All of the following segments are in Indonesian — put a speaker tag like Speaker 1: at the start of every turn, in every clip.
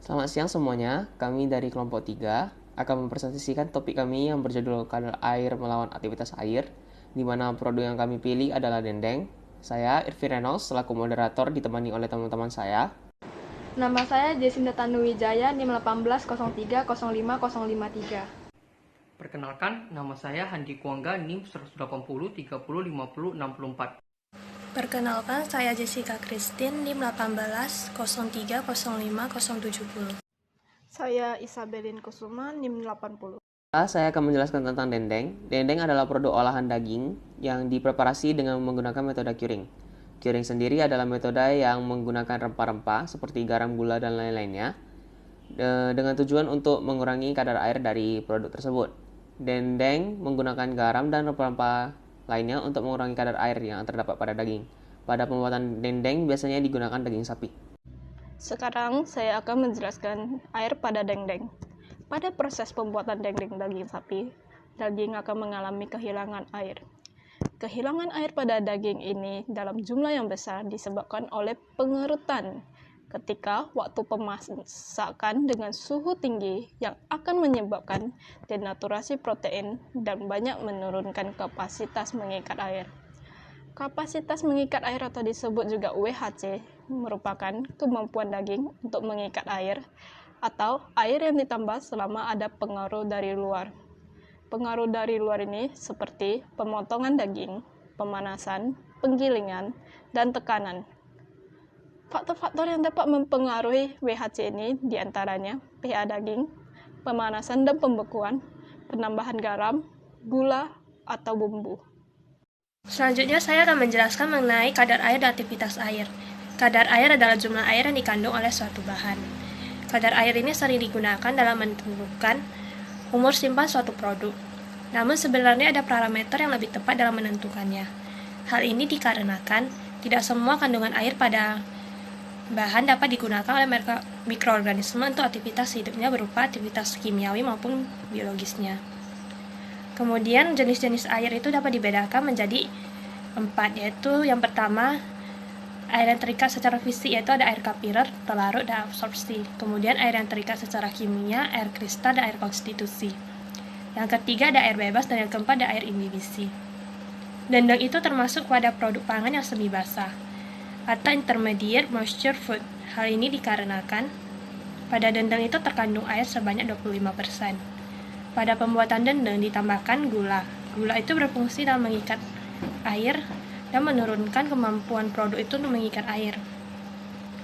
Speaker 1: Selamat siang semuanya, kami dari kelompok 3 akan mempresentasikan topik kami yang berjudul kadar air melawan aktivitas air, di mana produk yang kami pilih adalah dendeng. Saya, Irvin Reynolds, selaku moderator ditemani oleh teman-teman saya.
Speaker 2: Nama saya Jesinda Tanuwijaya, NIM 1803050553.
Speaker 3: Perkenalkan, nama saya Handi Kuangga, NIM 180 30 50 64.
Speaker 4: Perkenalkan, saya Jessica Christine, NIM 18030570.
Speaker 5: Saya Isabelin Kusuma, NIM 80.
Speaker 1: Saya akan menjelaskan tentang dendeng. Dendeng adalah produk olahan daging yang dipreparasi dengan menggunakan metode curing. Curing sendiri adalah metode yang menggunakan rempah-rempah seperti garam, gula, dan lain-lainnya dengan tujuan untuk mengurangi kadar air dari produk tersebut. Dendeng menggunakan garam dan rempah-rempah lainnya untuk mengurangi kadar air yang terdapat pada daging. Pada pembuatan dendeng biasanya digunakan daging sapi.
Speaker 5: Sekarang saya akan menjelaskan air pada dendeng. Pada proses pembuatan dendeng daging sapi, daging akan mengalami kehilangan air. Kehilangan air pada daging ini dalam jumlah yang besar disebabkan oleh pengerutan ketika waktu pemasakan dengan suhu tinggi yang akan menyebabkan denaturasi protein dan banyak menurunkan kapasitas mengikat air. Kapasitas mengikat air atau disebut juga WHC merupakan kemampuan daging untuk mengikat air atau air yang ditambah selama ada pengaruh dari luar. Pengaruh dari luar ini seperti pemotongan daging, pemanasan, penggilingan, dan tekanan. Faktor-faktor yang dapat mempengaruhi WHC ini diantaranya pH daging, pemanasan dan pembekuan, penambahan garam, gula, atau bumbu.
Speaker 4: Selanjutnya, saya akan menjelaskan mengenai kadar air dan aktivitas air. Kadar air adalah jumlah air yang dikandung oleh suatu bahan. Kadar air ini sering digunakan dalam menentukan umur simpan suatu produk. Namun sebenarnya ada parameter yang lebih tepat dalam menentukannya. Hal ini dikarenakan tidak semua kandungan air pada bahan dapat digunakan oleh mikroorganisme untuk aktivitas hidupnya berupa aktivitas kimiawi maupun biologisnya. Kemudian jenis-jenis air itu dapat dibedakan menjadi 4, yaitu yang pertama air yang terikat secara fisik, yaitu ada air kapiler, terlarut, dan absorpsi. Kemudian air yang terikat secara kimia, air kristal, dan air konstitusi. Yang ketiga ada air bebas, dan yang keempat ada air indivisi. Dendeng itu termasuk pada produk pangan yang semi basah atau intermediate moisture food. Hal ini dikarenakan pada dendeng itu terkandung air sebanyak 25%. Pada pembuatan dendeng ditambahkan gula. Gula itu berfungsi dalam mengikat air dan menurunkan kemampuan produk itu untuk mengikat air,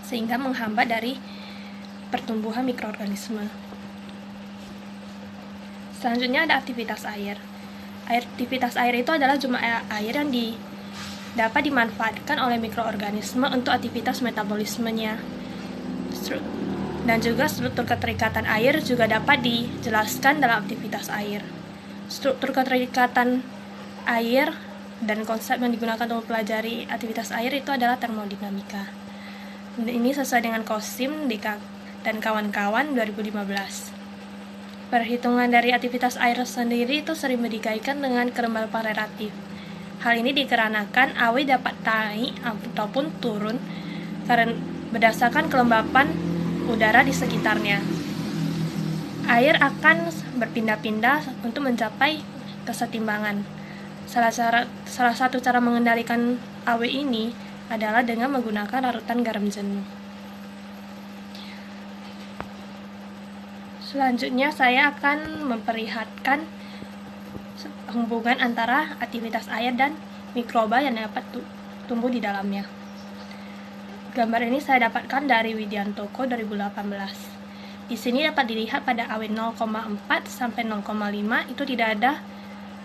Speaker 4: sehingga menghambat dari pertumbuhan mikroorganisme. Selanjutnya ada aktivitas air. Aktivitas air itu adalah jumlah air yang dapat dimanfaatkan oleh mikroorganisme untuk aktivitas metabolismenya. Dan juga struktur keterikatan air juga dapat dijelaskan dalam aktivitas air. Struktur keterikatan air dan konsep yang digunakan untuk mempelajari aktivitas air itu adalah termodinamika. Ini sesuai dengan Kosim, Deka, dan kawan-kawan 2015. Perhitungan dari aktivitas air sendiri itu sering dikaitkan dengan kelembapan relatif. Hal ini dikarenakan AW dapat naik ataupun turun karena berdasarkan kelembapan udara di sekitarnya. Air akan berpindah-pindah untuk mencapai kesetimbangan. Salah satu cara mengendalikan AW ini adalah dengan menggunakan larutan garam jenuh. Selanjutnya saya akan memperlihatkan hubungan antara aktivitas air dan mikroba yang dapat tumbuh di dalamnya. Gambar ini saya dapatkan dari Widiantoko 2018. Di sini dapat dilihat pada AW 0,4 sampai 0,5 itu tidak ada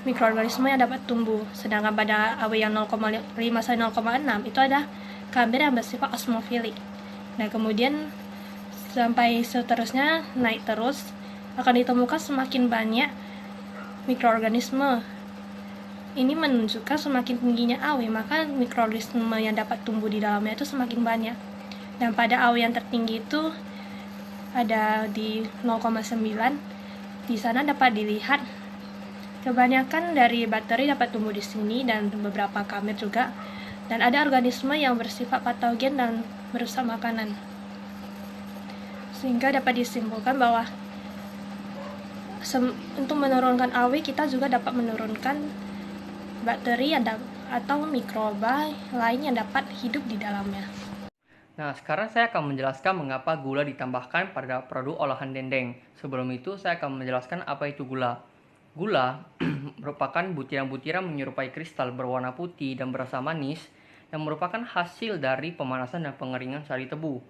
Speaker 4: mikroorganisme yang dapat tumbuh, sedangkan pada AW yang 0,5 sampai 0,6 itu ada kamber yang bersifat osmofilik. Nah, kemudian sampai seterusnya naik terus akan ditemukan semakin banyak mikroorganisme. Ini menunjukkan semakin tingginya AW, maka mikroorganisme yang dapat tumbuh di dalamnya itu semakin banyak. Dan pada AW yang tertinggi itu ada di 0,9. Di sana dapat dilihat kebanyakan dari bakteri dapat tumbuh di sini dan beberapa kamar juga. Dan ada organisme yang bersifat patogen dan merusak makanan. Sehingga dapat disimpulkan bahwa untuk menurunkan AW kita juga dapat menurunkan bakteri atau mikroba lain yang dapat hidup di dalamnya.
Speaker 3: Nah, sekarang saya akan menjelaskan mengapa gula ditambahkan pada produk olahan dendeng. Sebelum itu, saya akan menjelaskan apa itu gula. Gula merupakan butiran-butiran menyerupai kristal berwarna putih dan berasa manis yang merupakan hasil dari pemanasan dan pengeringan sari tebu.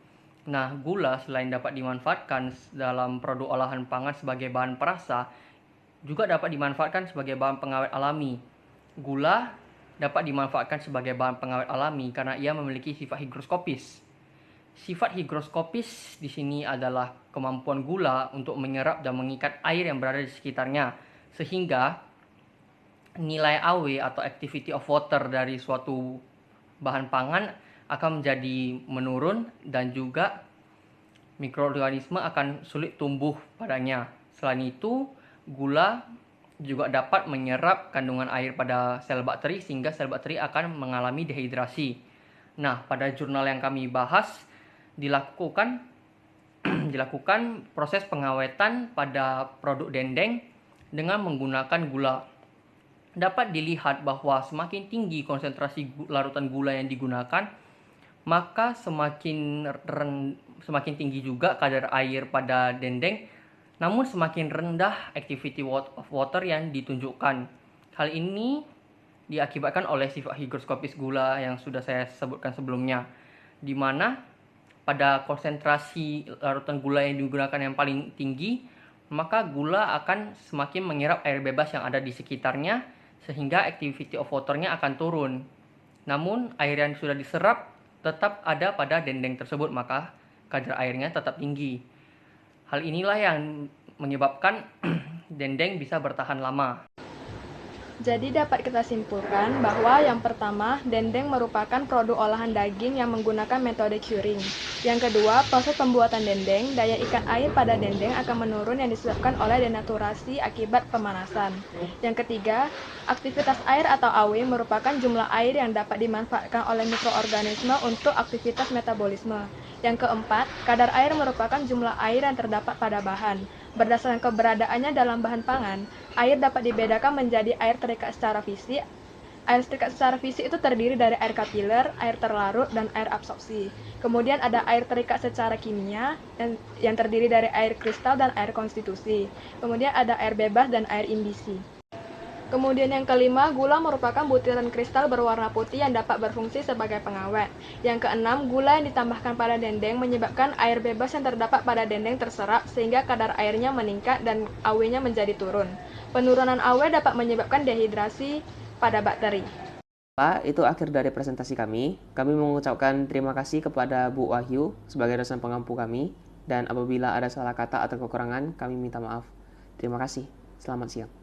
Speaker 3: Nah, gula selain dapat dimanfaatkan dalam produk olahan pangan sebagai bahan perasa, juga dapat dimanfaatkan sebagai bahan pengawet alami. Gula dapat dimanfaatkan sebagai bahan pengawet alami karena ia memiliki sifat higroskopis. Sifat higroskopis di sini adalah kemampuan gula untuk menyerap dan mengikat air yang berada di sekitarnya, sehingga nilai AW atau activity of water dari suatu bahan pangan akan menjadi menurun dan juga mikroorganisme akan sulit tumbuh padanya. Selain itu, gula juga dapat menyerap kandungan air pada sel bakteri sehingga sel bakteri akan mengalami dehidrasi. Nah, pada jurnal yang kami bahas dilakukan proses pengawetan pada produk dendeng dengan menggunakan gula. Dapat dilihat bahwa semakin tinggi konsentrasi larutan gula yang digunakan, maka semakin tinggi juga kadar air pada dendeng, namun semakin rendah activity of water yang ditunjukkan. Hal ini diakibatkan oleh sifat higroskopis gula yang sudah saya sebutkan sebelumnya, di mana pada konsentrasi larutan gula yang digunakan yang paling tinggi, maka gula akan semakin menyerap air bebas yang ada di sekitarnya, sehingga activity of water-nya akan turun. Namun, air yang sudah diserap tetap ada pada dendeng tersebut, maka kadar airnya tetap tinggi. Hal inilah yang menyebabkan dendeng bisa bertahan lama.
Speaker 2: Jadi dapat kita simpulkan bahwa yang pertama, dendeng merupakan produk olahan daging yang menggunakan metode curing. Yang kedua, proses pembuatan dendeng, daya ikat air pada dendeng akan menurun yang disebabkan oleh denaturasi akibat pemanasan. Yang ketiga, aktivitas air atau AW merupakan jumlah air yang dapat dimanfaatkan oleh mikroorganisme untuk aktivitas metabolisme. Yang keempat, kadar air merupakan jumlah air yang terdapat pada bahan. Berdasarkan keberadaannya dalam bahan pangan, air dapat dibedakan menjadi air terikat secara fisik. Air terikat secara fisik itu terdiri dari air kapiler, air terlarut, dan air absorpsi. Kemudian ada air terikat secara kimia yang terdiri dari air kristal dan air konstitusi. Kemudian ada air bebas dan air imbisi. Kemudian yang kelima, gula merupakan butiran kristal berwarna putih yang dapat berfungsi sebagai pengawet. Yang keenam, gula yang ditambahkan pada dendeng menyebabkan air bebas yang terdapat pada dendeng terserap sehingga kadar airnya meningkat dan AW-nya menjadi turun. Penurunan AW dapat menyebabkan dehidrasi pada bakteri.
Speaker 1: Pak, itu akhir dari presentasi kami. Kami mengucapkan terima kasih kepada Bu Wahyu sebagai dosen pengampu kami, dan apabila ada salah kata atau kekurangan, kami minta maaf. Terima kasih. Selamat siang.